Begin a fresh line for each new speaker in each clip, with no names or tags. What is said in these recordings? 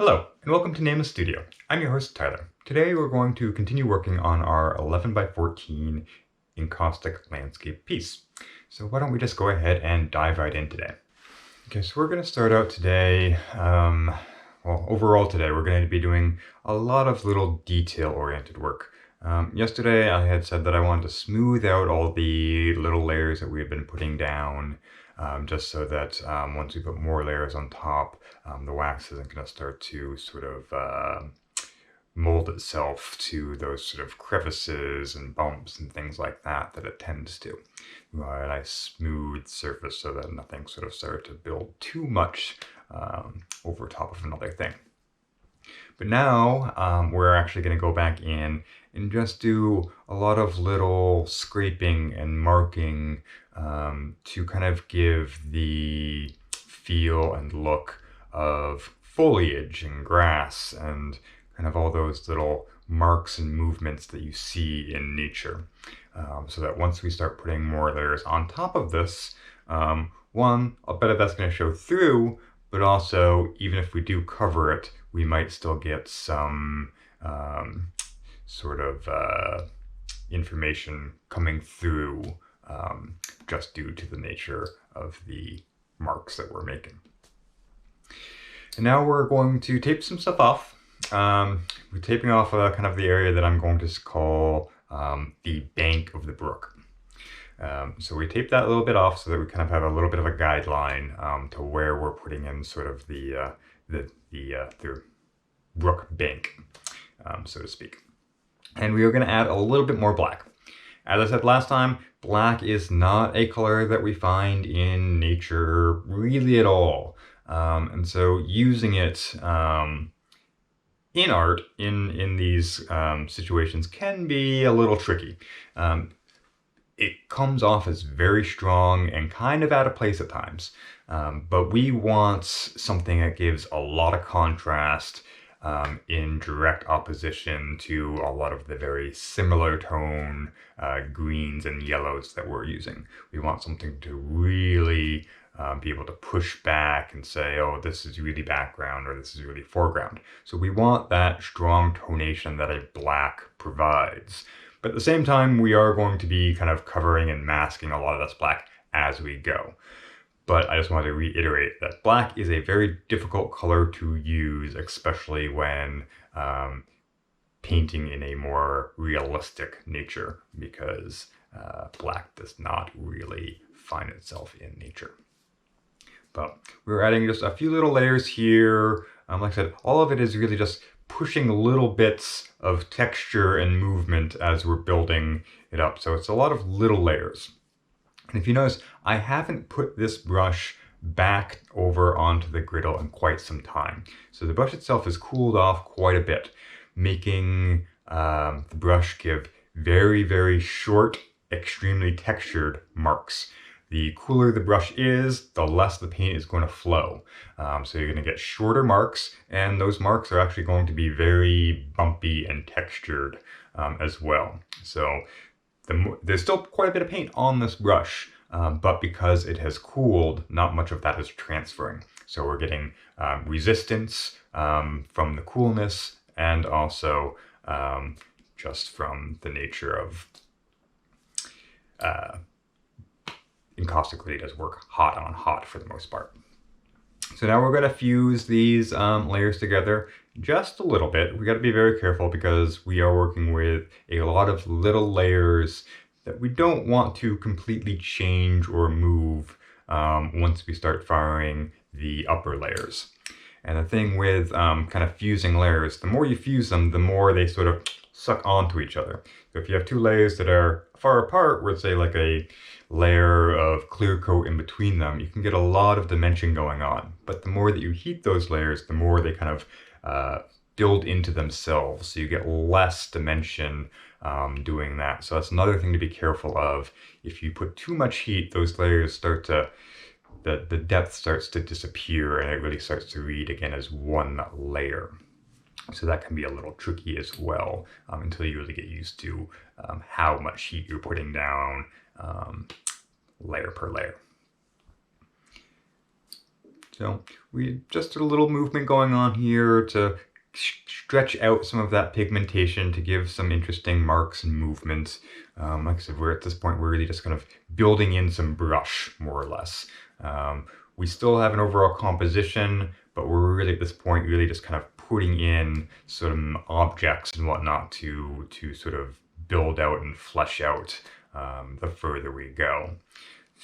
Hello, and welcome to Nameless Studio. I'm your host, Tyler. Today we're going to continue working on our 11 by 14 encaustic landscape piece. So why don't we just go ahead and dive right in today. Okay, so we're going to start out today, overall today we're going to be doing a lot of little detail-oriented work. Yesterday I had said that I wanted to smooth out all the little layers that we had been putting down, just so that once we put more layers on top, the wax isn't going to start to sort of mold itself to those sort of crevices and bumps and things like that that it tends to. We want a nice smooth surface so that nothing sort of started to build too much over top of another thing. But now we're actually going to go back in and just do a lot of little scraping and marking to kind of give the feel and look of foliage and grass and kind of all those little marks and movements that you see in nature. So that once we start putting more layers on top of this, one, I'll bet that's going to show through, but also even if we do cover it, we might still get some sort of information coming through just due to the nature of the marks that we're making. And now we're going to tape some stuff off. We're taping off kind of the area that I'm going to call the bank of the brook. So we tape that a little bit off so that we kind of have a little bit of a guideline to where we're putting in sort of the brook bank, so to speak. And we are going to add a little bit more black. As I said last time, black is not a color that we find in nature really at all. And so using it in art, in these situations can be a little tricky. It comes off as very strong and kind of out of place at times. But we want something that gives a lot of contrast in direct opposition to a lot of the very similar tone greens and yellows that we're using. We want something to really be able to push back and say, oh, this is really background or this is really foreground. So we want that strong tonation that a black provides. But at the same time, we are going to be kind of covering and masking a lot of this black as we go. But I just wanted to reiterate that black is a very difficult color to use, especially when painting in a more realistic nature, because black does not really find itself in nature. But we're adding just a few little layers here. Like I said, all of it is really just pushing little bits of texture and movement as we're building it up. So it's a lot of little layers. And if you notice, I haven't put this brush back over onto the griddle in quite some time. So the brush itself has cooled off quite a bit, making the brush give very, very short, extremely textured marks. The cooler the brush is, the less the paint is going to flow. So you're going to get shorter marks, and those marks are actually going to be very bumpy and textured as well. So there's still quite a bit of paint on this brush, but because it has cooled, not much of that is transferring. So we're getting resistance from the coolness, and also just from the nature of encaustic really does work hot on hot for the most part. So now we're going to fuse these layers together just a little bit. We got to be very careful because we are working with a lot of little layers that we don't want to completely change or move once we start firing the upper layers. And the thing with kind of fusing layers, the more you fuse them, the more they sort of suck onto each other. So if you have two layers that are far apart, with say like a layer of clear coat in between them, you can get a lot of dimension going on. But the more that you heat those layers, the more they kind of build into themselves. So you get less dimension doing that. So that's another thing to be careful of. If you put too much heat, those layers start to, the depth starts to disappear, and it really starts to read again as one layer. So that can be a little tricky as well until you really get used to how much heat you're putting down layer per layer. So we just a little movement going on here to stretch out some of that pigmentation to give some interesting marks and movements. Like I said, we're at this point, we're really just kind of building in some brush, more or less. We still have an overall composition, but we're really at this point really just kind of putting in some objects and whatnot to sort of build out and flesh out the further we go.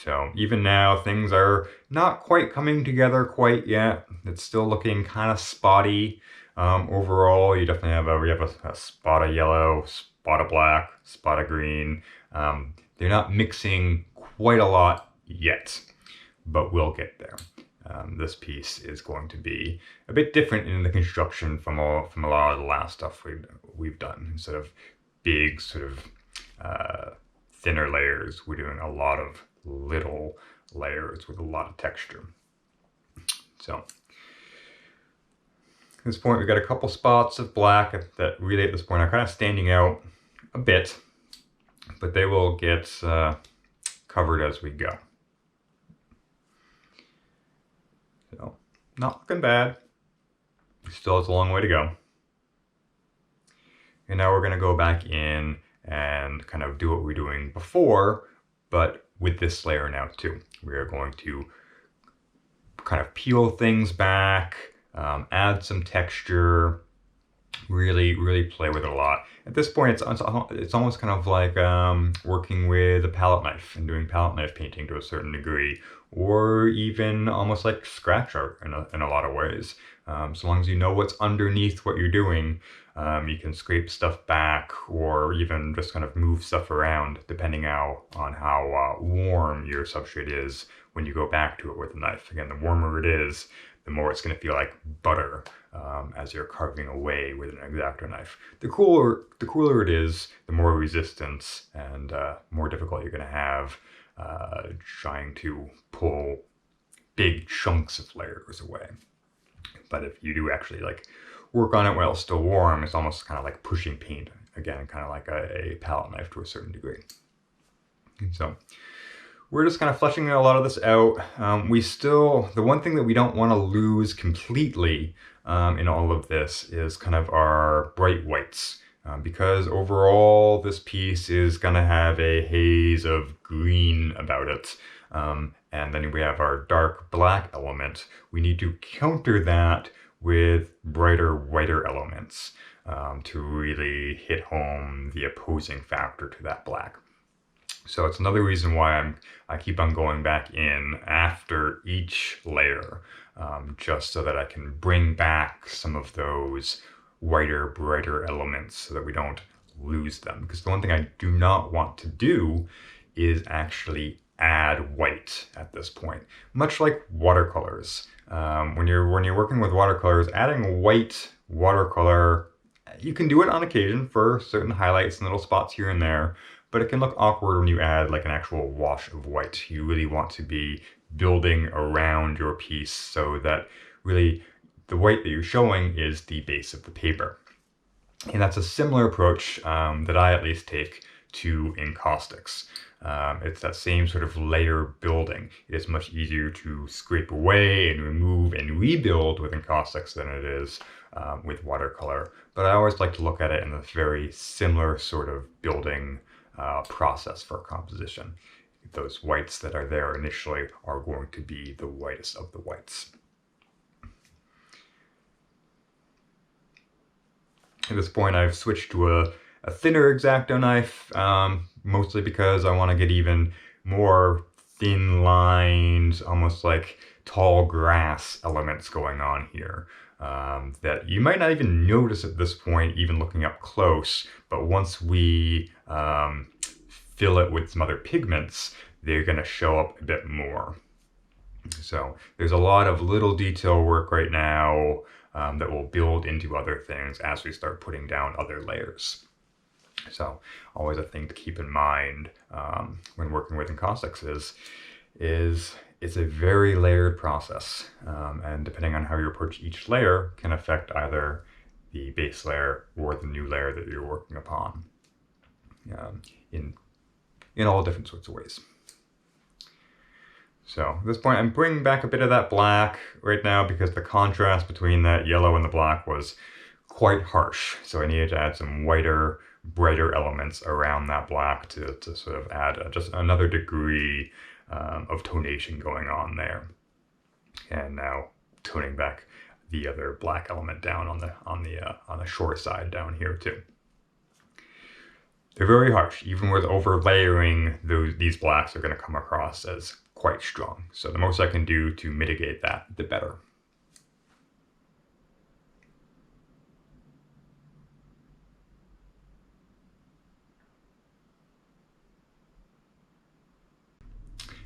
So even now, things are not quite coming together quite yet. It's still looking kind of spotty. Overall, you definitely have a spot of yellow, spot of black, spot of green. They're not mixing quite a lot yet, but we'll get there. This piece is going to be a bit different in the construction from a lot of the last stuff we've done. Instead of big sort of thinner layers, we're doing a lot of little layers with a lot of texture. So at this point, we've got a couple spots of black that really at this point are kind of standing out a bit, but they will get covered as we go. So not looking bad. Still has a long way to go. And now we're going to go back in and kind of do what we were doing before, but with this layer now too. We are going to kind of peel things back, add some texture, really play with it a lot. At this point, it's almost kind of like working with a palette knife and doing palette knife painting to a certain degree, or even almost like scratch art in a lot of ways. So long as you know what's underneath what you're doing, you can scrape stuff back or even just kind of move stuff around depending on how warm your substrate is when you go back to it with a knife. Again, the warmer it is, the more it's going to feel like butter as you're carving away with an X-Acto knife. The cooler it is, the more resistance and more difficult you're going to have trying to pull big chunks of layers away. But if you do actually like work on it while it's still warm, it's almost kind of like pushing paint. Again, kind of like a palette knife to a certain degree. And so we're just kind of fleshing a lot of this out. The one thing that we don't want to lose completely in all of this is kind of our bright whites. Because overall this piece is going to have a haze of green about it. And then we have our dark black element. We need to counter that with brighter, whiter elements to really hit home the opposing factor to that black. So it's another reason why I keep on going back in after each layer, just so that I can bring back some of those whiter, brighter elements so that we don't lose them. Because the one thing I do not want to do is actually add white at this point. Much like watercolors. When you're working with watercolors, adding white watercolor, you can do it on occasion for certain highlights and little spots here and there, but it can look awkward when you add like an actual wash of white. You really want to be building around your piece so that really the white that you're showing is the base of the paper. And that's a similar approach that I at least take to encaustics. It's that same sort of layer building. It is much easier to scrape away and remove and rebuild with encaustics than it is with watercolor. But I always like to look at it in a very similar sort of building process for composition. Those whites that are there initially are going to be the whitest of the whites. At this point, I've switched to a thinner X-Acto knife, mostly because I want to get even more thin lines, almost like tall grass elements going on here that you might not even notice at this point, even looking up close, but once we fill it with some other pigments, they're going to show up a bit more. So there's a lot of little detail work right now that will build into other things as we start putting down other layers. So always a thing to keep in mind when working with encaustics is it's a very layered process, and depending on how you approach each layer can affect either the base layer or the new layer that you're working upon in all different sorts of ways. So at this point, I'm bringing back a bit of that black right now because the contrast between that yellow and the black was quite harsh. So I needed to add some whiter, brighter elements around that black to sort of add just another degree of tonation going on there. And now toning back the other black element down on the shore side down here too. They're very harsh. Even with over layering, these blacks are going to come across as quite strong. So the most I can do to mitigate that, the better.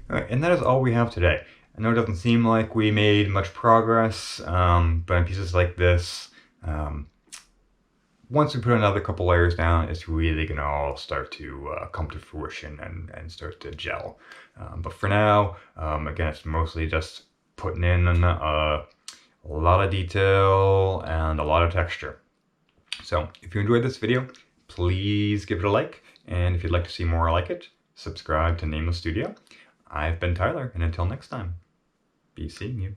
All right, and that is all we have today. I know it doesn't seem like we made much progress, but on pieces like this, once we put another couple layers down, it's really going to all start to come to fruition and start to gel. But for now, again, it's mostly just putting in a lot of detail and a lot of texture. So if you enjoyed this video, please give it a like. And if you'd like to see more like it, subscribe to Nameless Studio. I've been Tyler, and until next time, be seeing you.